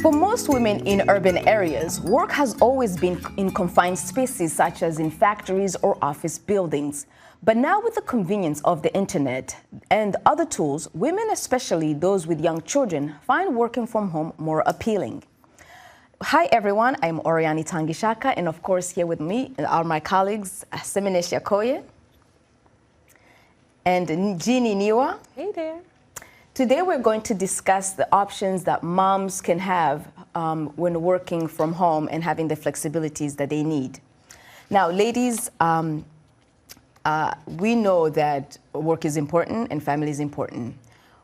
For most women in urban areas, work has always been in confined spaces such as in factories or office buildings. But now with the convenience of the internet and other tools, women, especially those with young children, find working from home more appealing. Hi everyone, I'm Oriani Tangishaka, and of course here with me are my colleagues Seminesh Yakoye and Jeannie Niwa. Hey there. Today we're going to discuss the options that moms can have when working from home and having the flexibilities that they need. Now, ladies, we know that work is important and family is important.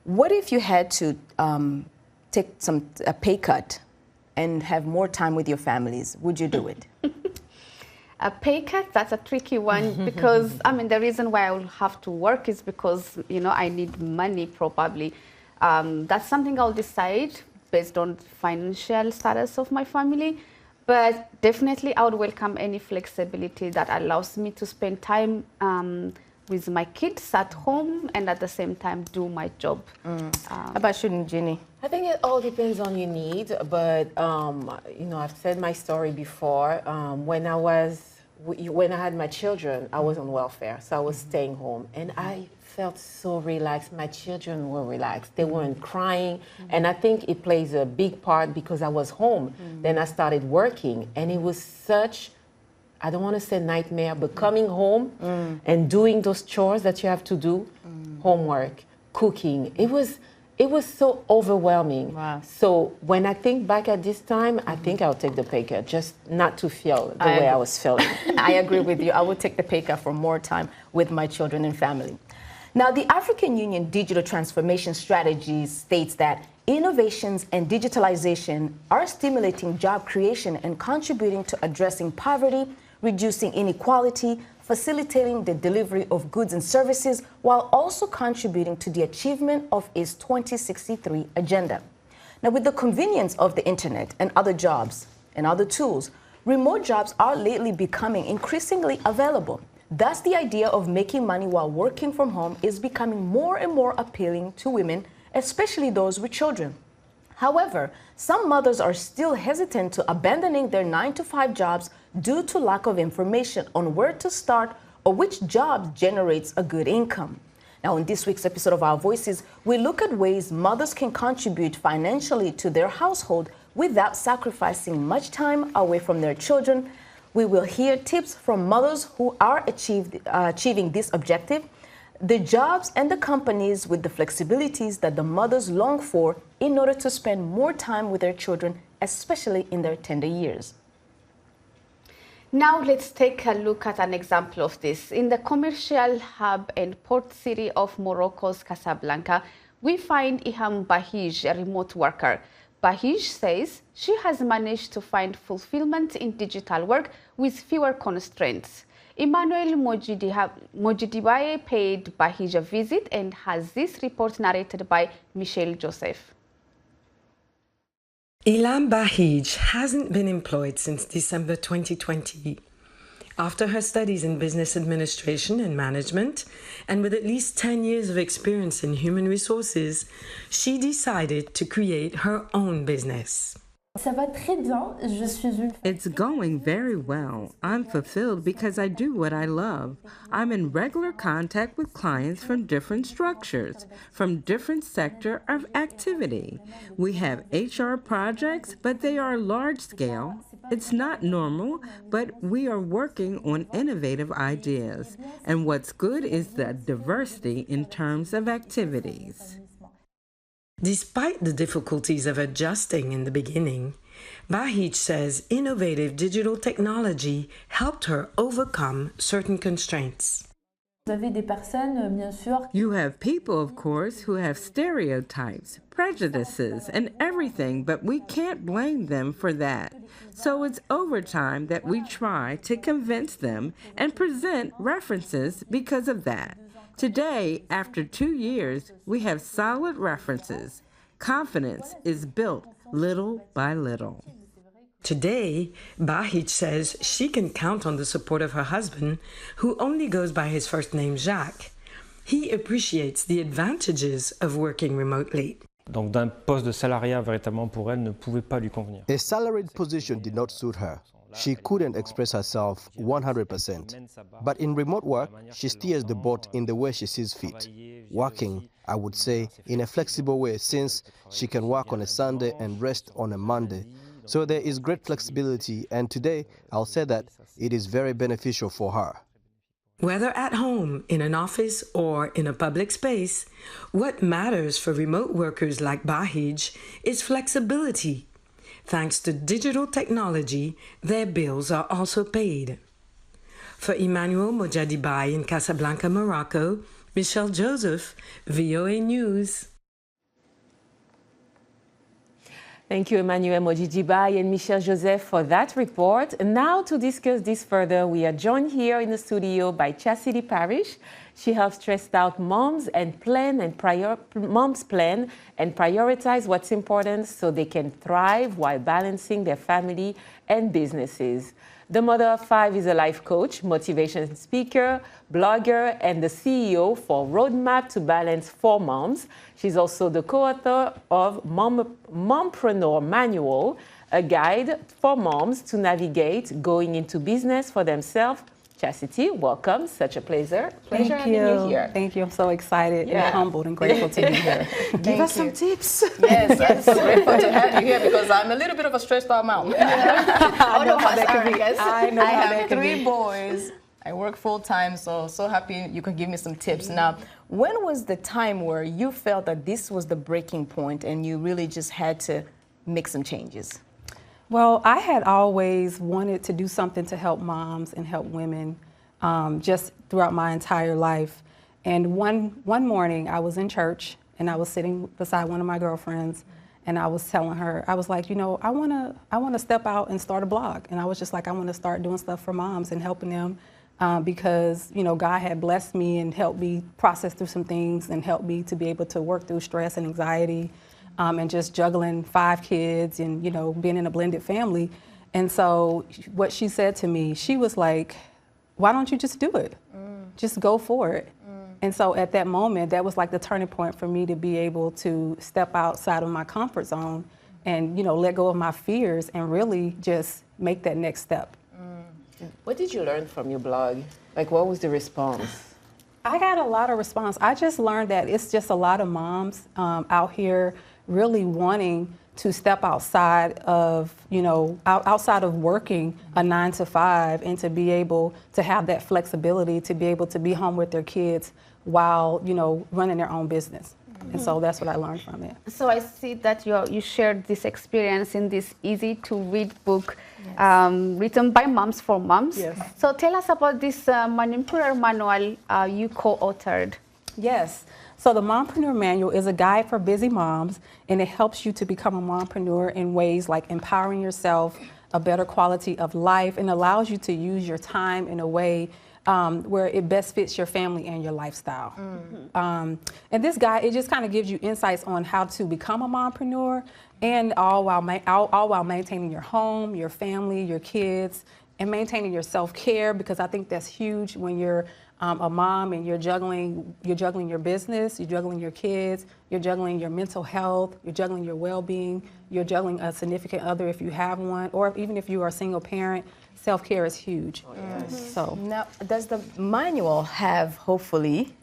What if you had to take a pay cut and have more time with your families? Would you do it? A pay cut, that's a tricky one because, the reason why I will have to work is because, I need money probably. That's something I'll decide based on financial status of my family. But definitely I would welcome any flexibility that allows me to spend time with my kids at home and at the same time do my job. How about you, Ginny? I think it all depends on your need, but I've said my story before. When I had my children, I was on welfare, so I was staying home, and I felt so relaxed. My children were relaxed; they weren't crying, and I think it plays a big part because I was home. Then I started working, and it was such, I don't want to say nightmare, but coming home and doing those chores that you have to do, homework, cooking, it was so overwhelming. Wow. So when I think back at this time, I think I'll take the pay cut, just not to feel the way I was feeling. I agree with you. I would take the pay cut for more time with my children and family. Now, the African Union Digital Transformation Strategy states that innovations and digitalization are stimulating job creation and contributing to addressing poverty, reducing inequality, facilitating the delivery of goods and services, while also contributing to the achievement of its 2063 agenda. Now, with the convenience of the internet and other jobs and other tools, remote jobs are lately becoming increasingly available. Thus, the idea of making money while working from home is becoming more and more appealing to women, especially those with children. However, some mothers are still hesitant to abandoning their 9-to-5 jobs due to lack of information on where to start or which job generates a good income. Now, in this week's episode of Our Voices, we look at ways mothers can contribute financially to their household without sacrificing much time away from their children. We will hear tips from mothers who are achieving this objective, the jobs and the companies with the flexibilities that the mothers long for in order to spend more time with their children, especially in their tender years. Now let's take a look at an example of this. In the commercial hub and port city of Morocco's Casablanca, we find Iham Bahij, a remote worker. Bahij says she has managed to find fulfillment in digital work with fewer constraints. Emmanuel Mojidibaye paid Bahij a visit and has this report narrated by Michelle Joseph. Ilham Bahij hasn't been employed since December 2020. After her studies in business administration and management, and with at least 10 years of experience in human resources, she decided to create her own business. It's going very well. I'm fulfilled because I do what I love. I'm in regular contact with clients from different structures, from different sector of activity. We have HR projects, but they are large scale. It's not normal, but we are working on innovative ideas. And what's good is the diversity in terms of activities. Despite the difficulties of adjusting in the beginning, Bahij says innovative digital technology helped her overcome certain constraints. You have people, of course, who have stereotypes, prejudices, and everything, but we can't blame them for that. So it's overtime that we try to convince them and present references because of that. Today, after 2 years, we have solid references. Confidence is built little by little. Today, Bahij says she can count on the support of her husband, who only goes by his first name Jacques. He appreciates the advantages of working remotely. Donc d'un poste de salariat véritablement pour elle ne pouvait pas lui convenir. A salaried position did not suit her. She couldn't express herself 100%. But in remote work, she steers the boat in the way she sees fit. Working, I would say, in a flexible way, since she can work on a Sunday and rest on a Monday. So there is great flexibility, and today I'll say that it is very beneficial for her. Whether at home, in an office, or in a public space, what matters for remote workers like Bahij is flexibility. Thanks to digital technology, their bills are also paid. For Emmanuel Mojadibai in Casablanca, Morocco, Michelle Joseph, VOA News. Thank you, Emmanuel Mojijibai and Michelle Joseph, for that report. And now to discuss this further, we are joined here in the studio by Chastity Parrish. She helps stressed out moms and plan and prioritize what's important so they can thrive while balancing their family and businesses. The mother of five is a life coach, motivation speaker, blogger, and the CEO for Roadmap to Balance for Moms. She's also the co-author of Mompreneurs Manual, a guide for moms to navigate going into business for themselves. Chastity, welcome. Such a pleasure. Pleasure having you here. Thank you. I'm so excited and humbled and grateful to be here. Give us some tips. Yes, I'm so grateful to have you here because I'm a little bit of a stressed out mom. I know how that can be. I have 3 boys. I work full time, so happy you can give me some tips. Now, when was the time where you felt that this was the breaking point and you really just had to make some changes? Well, I had always wanted to do something to help moms and help women just throughout my entire life. And one morning I was in church and I was sitting beside one of my girlfriends and I was telling her, I was like, you know, I want to step out and start a blog. And I was just like, I want to start doing stuff for moms and helping them because, you know, God had blessed me and helped me process through some things and helped me to be able to work through stress and anxiety. And just juggling 5 kids and, you know, being in a blended family. And so what she said to me, she was like, why don't you just do it? Just go for it. And so at that moment, that was like the turning point for me to be able to step outside of my comfort zone and, you know, let go of my fears and really just make that next step. What did you learn from your blog? Like, what was the response? I got a lot of response. I just learned that it's just a lot of moms out here really wanting to step outside of, you know, outside of working a 9 to 5 and to be able to have that flexibility to be able to be home with their kids while, you know, running their own business. And so that's what I learned from it. So I see that you shared this experience in this easy-to-read book written by moms for moms. Yes. So tell us about this Mompreneurs Manual you co-authored. Yes. So the Mompreneur Manual is a guide for busy moms, and it helps you to become a mompreneur in ways like empowering yourself, a better quality of life, and allows you to use your time in a way where it best fits your family and your lifestyle. And this guide, it just kind of gives you insights on how to become a mompreneur, and all while maintaining your home, your family, your kids, and maintaining your self-care, because I think that's huge when you're a mom and you're juggling your business, you're juggling your kids, you're juggling your mental health, you're juggling your well-being, you're juggling a significant other if you have one, or even if you are a single parent. Self-care is huge. So now, does the manual have hopefully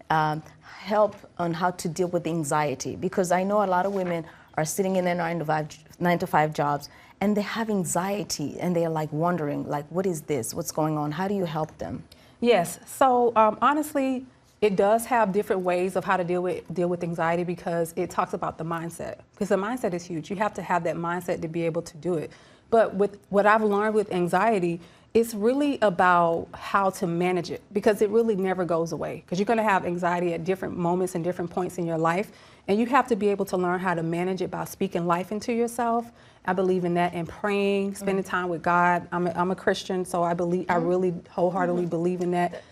help on how to deal with anxiety? Because I know a lot of women are sitting in their 9 to 5 jobs and they have anxiety and they're like wondering, like, what is this? What's going on? How do you help them? Yes. So honestly, it does have different ways of how to deal with anxiety because it talks about the mindset. Because the mindset is huge. You have to have that mindset to be able to do it. But with what I've learned with anxiety, it's really about how to manage it because it really never goes away. Because you're going to have anxiety at different moments and different points in your life. And you have to be able to learn how to manage it by speaking life into yourself. I believe in that, and praying, spending time with God. I'm a Christian, so I really wholeheartedly believe in that.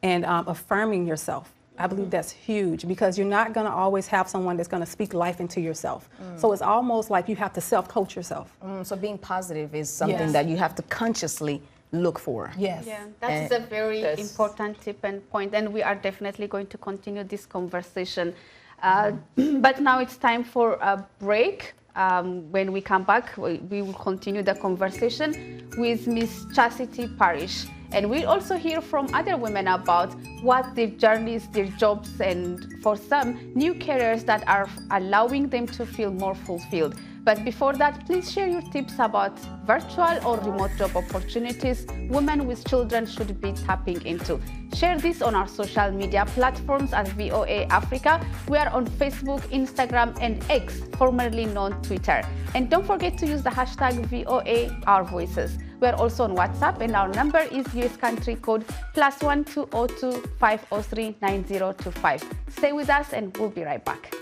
And affirming yourself. I believe that's huge because you're not going to always have someone that's going to speak life into yourself. So it's almost like you have to self-coach yourself. So being positive is something that you have to consciously look for. Yes. Yeah, that is a very important tip and point, and we are definitely going to continue this conversation. But now it's time for a break. When we come back, we will continue the conversation with Miss Chastity Parish. And we'll also hear from other women about what their journeys, their jobs, and for some, new careers that are allowing them to feel more fulfilled. But before that, please share your tips about virtual or remote job opportunities women with children should be tapping into. Share this on our social media platforms at VOA Africa. We are on Facebook, Instagram, and X, formerly known Twitter. And don't forget to use the hashtag VOA Our Voices. We are also on WhatsApp, and our number is US country code +1 202 503 9025. Stay with us, and we'll be right back.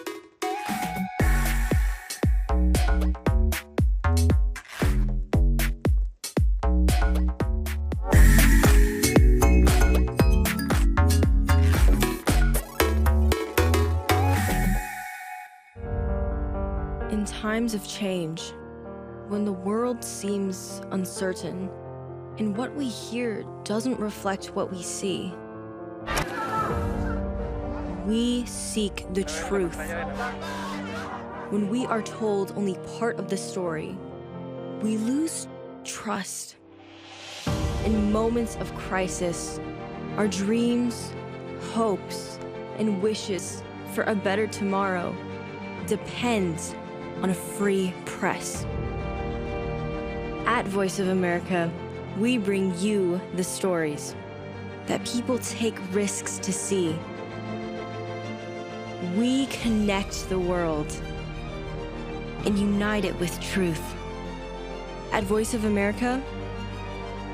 In times of change, when the world seems uncertain and what we hear doesn't reflect what we see, we seek the truth. When we are told only part of the story, we lose trust. In moments of crisis, our dreams, hopes, and wishes for a better tomorrow depends on a free press. At Voice of America, we bring you the stories that people take risks to see. We connect the world and unite it with truth. At Voice of America,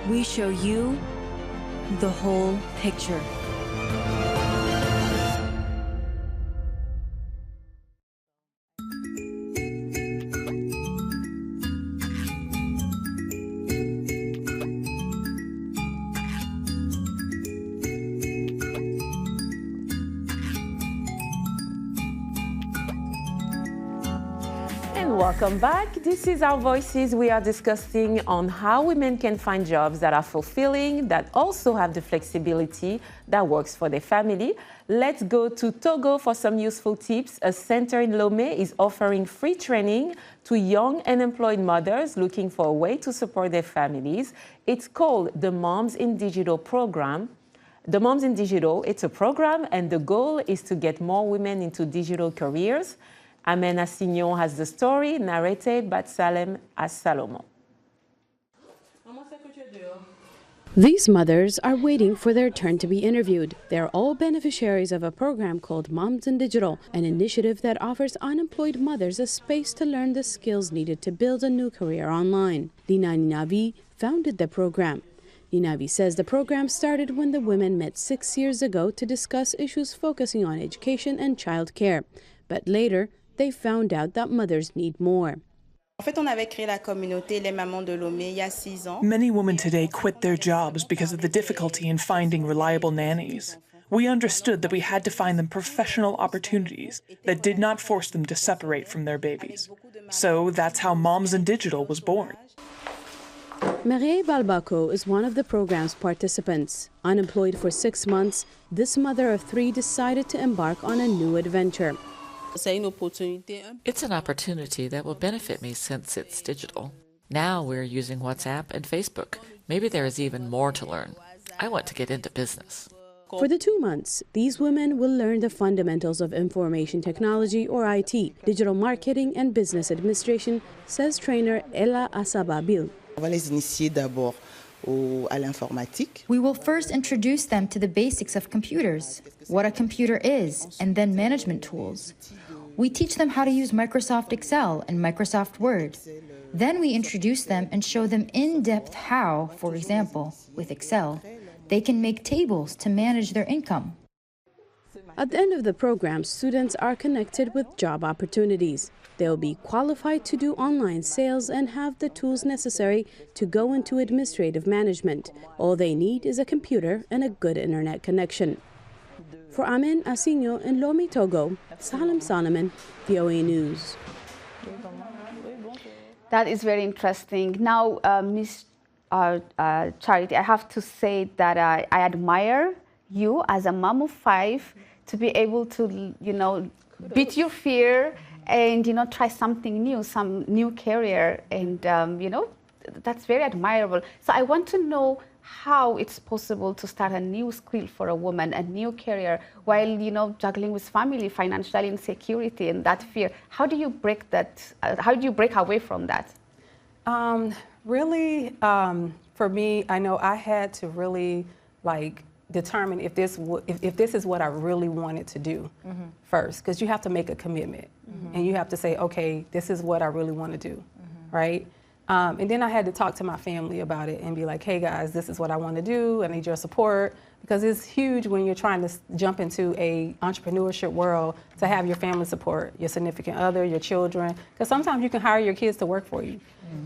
we show you the whole picture. Welcome back. This is Our Voices. We are discussing on how women can find jobs that are fulfilling, that also have the flexibility that works for their family. Let's go to Togo for some useful tips. A center in Lomé is offering free training to young unemployed mothers looking for a way to support their families. It's called the Moms in Digital program. The Moms in Digital, it's a program, and the goal is to get more women into digital careers. Amena Signon has the story, narrated by Salem As-Salomon. These mothers are waiting for their turn to be interviewed. They're all beneficiaries of a program called Moms in Digital, an initiative that offers unemployed mothers a space to learn the skills needed to build a new career online. Lina Ninavi founded the program. Ninavi says the program started when the women met 6 years ago to discuss issues focusing on education and childcare. But later, they found out that mothers need more. Many women today quit their jobs because of the difficulty in finding reliable nannies. We understood that we had to find them professional opportunities that did not force them to separate from their babies. So that's how Moms in Digital was born. Marie Balbako is one of the program's participants. Unemployed for 6 months, this mother of 3 decided to embark on a new adventure. It's an opportunity that will benefit me since it's digital. Now we're using WhatsApp and Facebook. Maybe there is even more to learn. I want to get into business. For the 2 months, these women will learn the fundamentals of information technology or IT, digital marketing and business administration, says trainer Ella Asababil. We will first introduce them to the basics of computers, what a computer is, and then management tools. We teach them how to use Microsoft Excel and Microsoft Word. Then we introduce them and show them in-depth how, for example, with Excel, they can make tables to manage their income. At the end of the program, students are connected with job opportunities. They'll be qualified to do online sales and have the tools necessary to go into administrative management. All they need is a computer and a good internet connection. For Amen Asigno in Lomé, Togo, Salem Solomon, VOA News. That is very interesting. Now, Ms. Charity, I have to say that I admire you as a mom of 5 to be able to, beat your fear and, try something new, some new career. And, that's very admirable. So I want to know how it's possible to start a new skill for a woman, a new career, while, juggling with family, financial insecurity and that fear. How do you break that? How do you break away from that? Really, for me, I know I had to really determine if this is what I really wanted to do first, because you have to make a commitment and you have to say, okay, this is what I really want to do, right? And then I had to talk to my family about it and be like, hey guys, this is what I want to do. I need your support, because it's huge when you're trying to jump into a entrepreneurship world to have your family support, your significant other, your children, because sometimes you can hire your kids to work for you.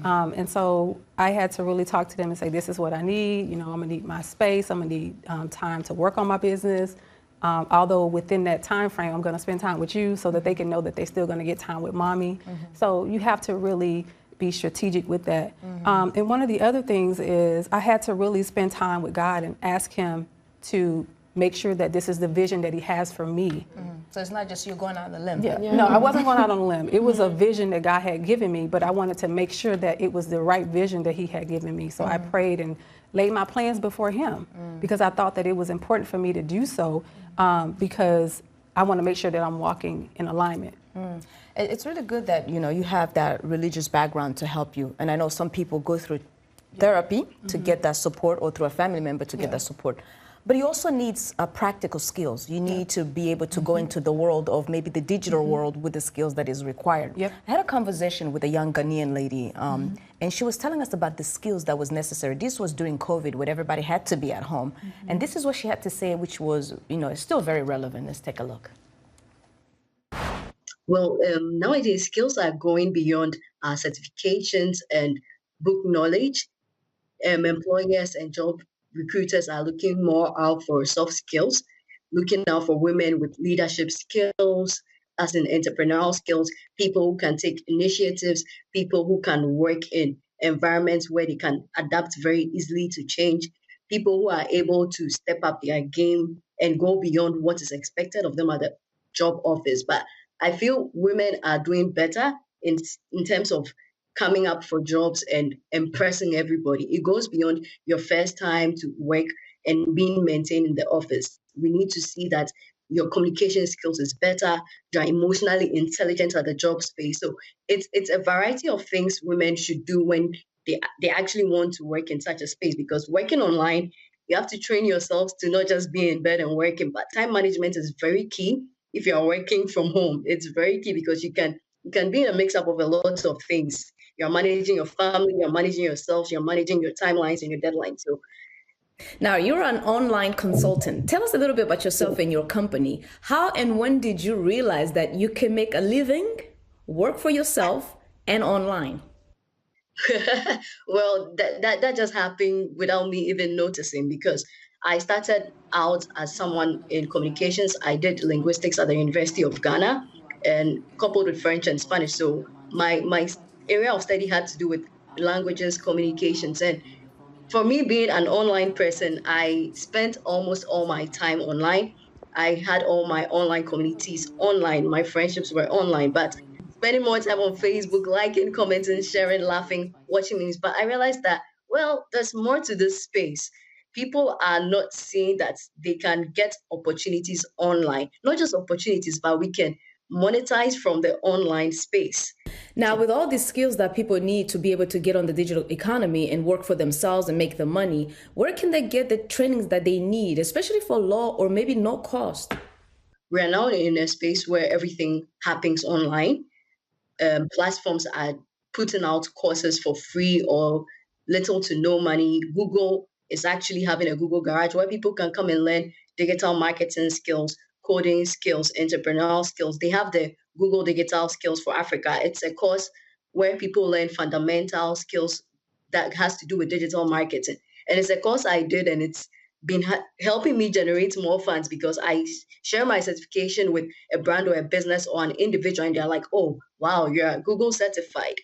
And so I had to really talk to them and say, this is what I need. I'm gonna need my space. I'm gonna need time to work on my business. Although within that time frame, I'm gonna spend time with you so that they can know that they're still gonna get time with mommy. So you have to really be strategic with that. And one of the other things is I had to really spend time with God and ask him to make sure that this is the vision that he has for me. So it's not just you going out on a limb. No, I wasn't going out on a limb. It was a vision that God had given me, but I wanted to make sure that it was the right vision that he had given me. So I prayed and laid my plans before him because I thought that it was important for me to do so because I want to make sure that I'm walking in alignment. It's really good that you have that religious background to help you, and I know some people go through therapy to get that support, or through a family member to get that support. But you also need practical skills. You need to be able to go into the world of maybe the digital world with the skills that is required. I had a conversation with a young Ghanaian lady, and she was telling us about the skills that was necessary. This was during COVID, when everybody had to be at home. And this is what she had to say, which was, is still very relevant. Let's take a look. Well, nowadays, skills are going beyond certifications and book knowledge. Employers and job recruiters are looking more out for soft skills, looking out for women with leadership skills, as in entrepreneurial skills, people who can take initiatives, people who can work in environments where they can adapt very easily to change, people who are able to step up their game and go beyond what is expected of them at the job office. But I feel women are doing better in terms of coming up for jobs and impressing everybody. It goes beyond your first time to work and being maintained in the office. We need to see that your communication skills is better, you're emotionally intelligent at the job space. So it's a variety of things women should do when they actually want to work in such a space, because working online, you have to train yourselves to not just be in bed and working, but time management is very key. If you're working from home, it's very key because you can be in a mix-up of a lot of things. You're managing your family, you're managing yourself, you're managing your timelines and your deadlines. So now, you're an online consultant. Tell us a little bit about yourself and your company. How and when did you realize that you can make a living, work for yourself, and online? Well, that just happened without me even noticing, because I started out as someone in communications. I did linguistics at the University of Ghana and coupled with French and Spanish. So my area of study had to do with languages, communications. And for me, being an online person, I spent almost all my time online. I had all my online communities online. My friendships were online, but spending more time on Facebook, liking, commenting, sharing, laughing, watching memes. But I realized that, well, there's more to this space. People are not seeing that they can get opportunities online. Not just opportunities, but we can monetize from the online space. Now, with all these skills that people need to be able to get on the digital economy and work for themselves and make the money, where can they get the trainings that they need, especially for low or maybe no cost? We are now in a space where everything happens online. Platforms are putting out courses for free or little to no money. Google is actually having a Google Garage where people can come and learn digital marketing skills, coding skills, entrepreneurial skills. They have the Google Digital Skills for Africa. It's a course where people learn fundamental skills that has to do with digital marketing. And it's a course I did, and it's been helping me generate more funds because I share my certification with a brand or a business or an individual, and they're like, oh, wow, you're Google certified.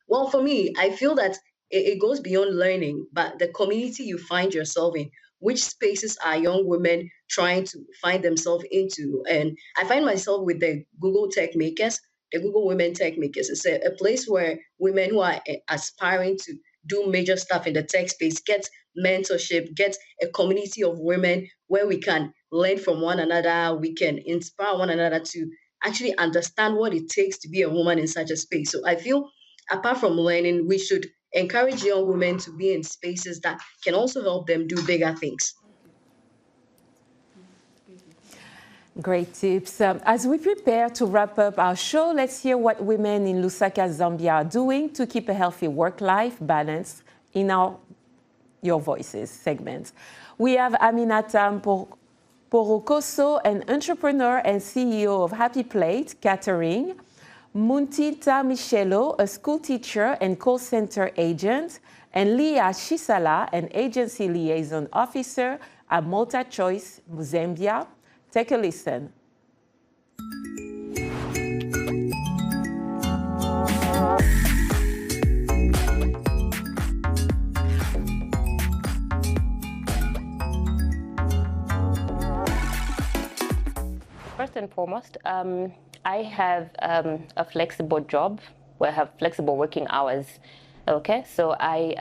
Well, for me, I feel that it goes beyond learning, but the community you find yourself in. Which spaces are young women trying to find themselves into? And I find myself with the Google Tech Makers, the Google Women Tech Makers. It's a place where women who are aspiring to do major stuff in the tech space get mentorship, get a community of women where we can learn from one another, we can inspire one another to actually understand what it takes to be a woman in such a space. So I feel apart from learning, we should encourage young women to be in spaces that can also help them do bigger things. Great tips. As we prepare to wrap up our show, let's hear what women in Lusaka, Zambia are doing to keep a healthy work-life balance in our Your Voices segment. We have Aminata Porokoso, an entrepreneur and CEO of Happy Plate Catering, Muntita Michelo, a school teacher and call center agent, and Leah Shisala, an agency liaison officer at MultiChoice Zambia. Take a listen. First and foremost, I have a flexible job where I have flexible working hours. Okay, so I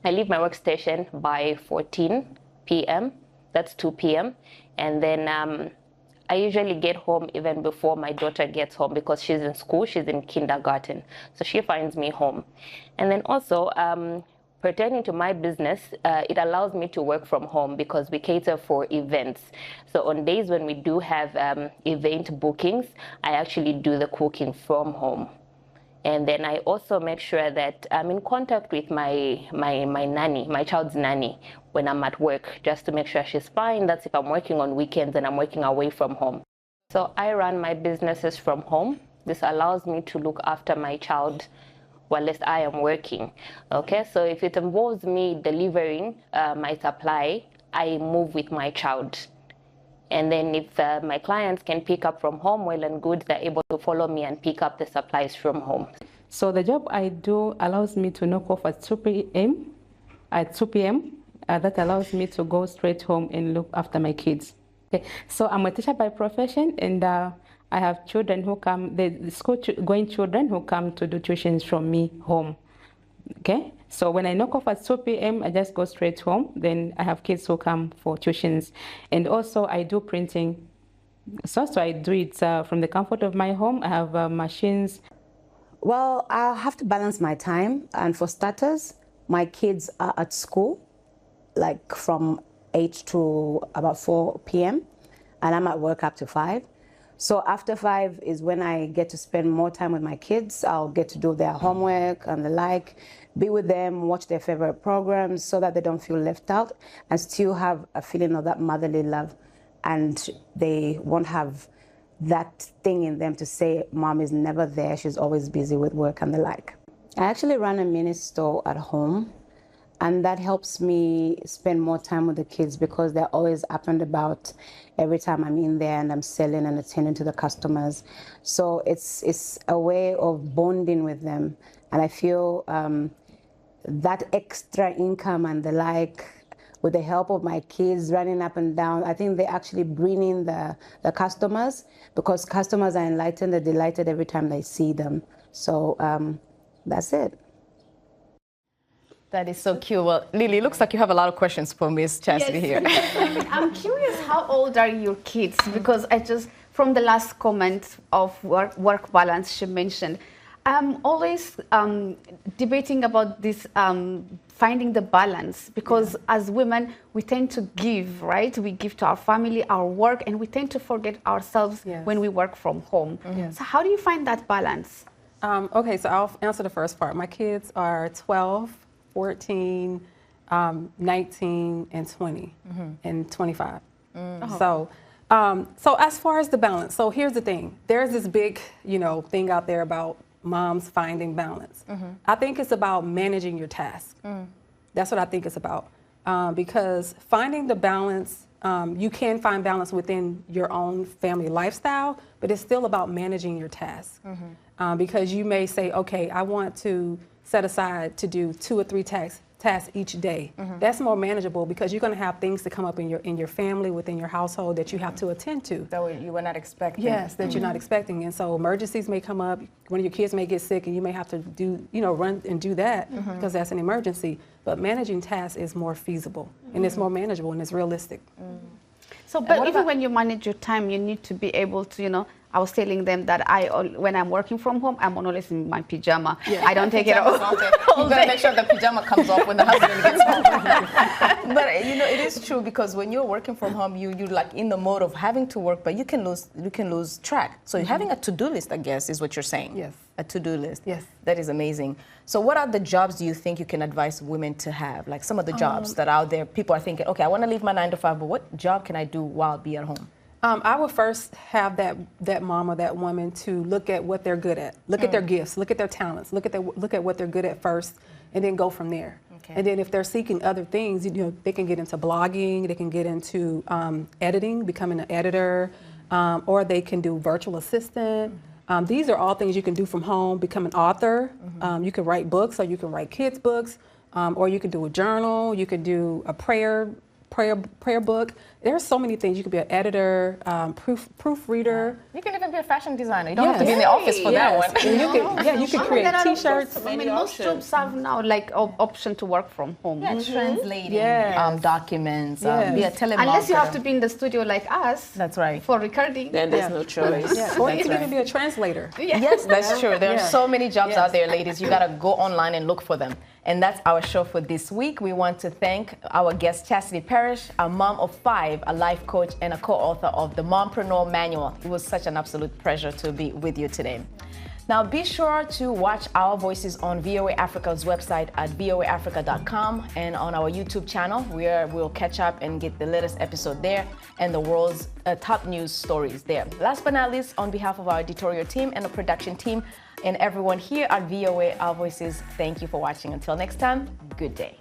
leave my workstation by 14 p.m. That's 2 p.m. And then I usually get home even before my daughter gets home because she's in school, she's in kindergarten. So she finds me home. And then also, pertaining to my business, it allows me to work from home because we cater for events. So on days when we do have event bookings, I actually do the cooking from home. And then I also make sure that I'm in contact with my nanny, my child's nanny, when I'm at work, just to make sure she's fine. That's if I'm working on weekends and I'm working away from home. So I run my businesses from home. This allows me to look after my child whilst I am working. Okay, so if it involves me delivering my supply, I move with my child. And then if my clients can pick up from home, well and good, they're able to follow me and pick up the supplies from home. So the job I do allows me to knock off at 2 p.m. That allows me to go straight home and look after my kids. Okay. So I'm a teacher by profession, and I have children who come, the school-going children who come to do tuitions from me home. Okay, so when I knock off at 2 p.m., I just go straight home. Then I have kids who come for tuitions. And also I do printing. So I do it from the comfort of my home. I have machines. Well, I'll have to balance my time. And for starters, my kids are at school, like from 8 to about 4 p.m. And I'm at work up to 5. So after 5 is when I get to spend more time with my kids. I'll get to do their homework and the like, be with them, watch their favorite programs so that they don't feel left out and still have a feeling of that motherly love. And they won't have that thing in them to say, mom is never there, she's always busy with work and the like. I actually run a mini store at home. And that helps me spend more time with the kids because they're always up and about every time I'm in there and I'm selling and attending to the customers. So it's a way of bonding with them. And I feel that extra income and the like, with the help of my kids running up and down, I think they actually bring in the customers because customers are enlightened, they're delighted every time they see them. So that's it. That is so cute. Well, Lily, it looks like you have a lot of questions for Ms. Chastity here. I'm curious, how old are your kids? Because from the last comment of work balance she mentioned, I'm always debating about this finding the balance because as women, we tend to give, right? We give to our family, our work, and we tend to forget ourselves when we work from home. So how do you find that balance? Okay, so I'll answer the first part. My kids are 12, 14, 19, and 20, and 25. So as far as the balance, so here's the thing. There's this big, thing out there about moms finding balance. I think it's about managing your task. That's what I think it's about. Because finding the balance, you can find balance within your own family lifestyle, but it's still about managing your task. Because you may say, okay, I want to set aside to do 2 or 3 tasks each day. That's more manageable because you're going to have things that come up in your family, within your household that you have to attend to. That you were not expecting. Yes, that you're not expecting. And so emergencies may come up. One of your kids may get sick and you may have to run and do that because that's an emergency. But managing tasks is more feasible and it's more manageable and it's realistic. So, but even when you manage your time, you need to be able to, I was telling them that when I'm working from home, I'm always in my pajama. Yeah. I don't take it off. You gotta make sure the pajama comes off when the husband gets home. But it is true because when you're working from home, you're like in the mode of having to work, but you can lose track. So having a to-do list, I guess, is what you're saying. Yes. A to-do list. Yes. That is amazing. So what are the jobs do you think you can advise women to have? Like some of the jobs that are out there, people are thinking, okay, I want to leave my 9 to 5, but what job can I do while be at home? I would first have that mom or that woman to look at what they're good at, look at their gifts, look at their talents, look at what they're good at first, and then go from there. Okay. And then if they're seeking other things, they can get into blogging, they can get into editing, becoming an editor, or they can do virtual assistant. These are all things you can do from home. Become an author. You can write books, or you can write kids' books, or you can do a journal. You can do a prayer book. There's so many things. You could be an editor, proofreader. You can even be a fashion designer. You don't have to be in the office for that one. You can create T-shirts. I mean, most jobs have now like option to work from home. Yeah, translating documents, be a telemarketer. Unless you have to be in the studio like us. That's right. For recording. Then there's no choice. Or you can be a translator. Yes, that's true. There are so many jobs out there, ladies. You got to go online and look for them. And that's our show for this week. We want to thank our guest, Chastity Parrish, a mom of 5, a life coach, and a co-author of the Mompreneur Manual. It was such an absolute pleasure to be with you today. Now, be sure to watch our voices on VOA Africa's website at voaafrica.com and on our YouTube channel, where we'll catch up and get the latest episode there and the world's top news stories there. Last but not least, on behalf of our editorial team and the production team and everyone here at VOA Our Voices, thank you for watching. Until next time, good day.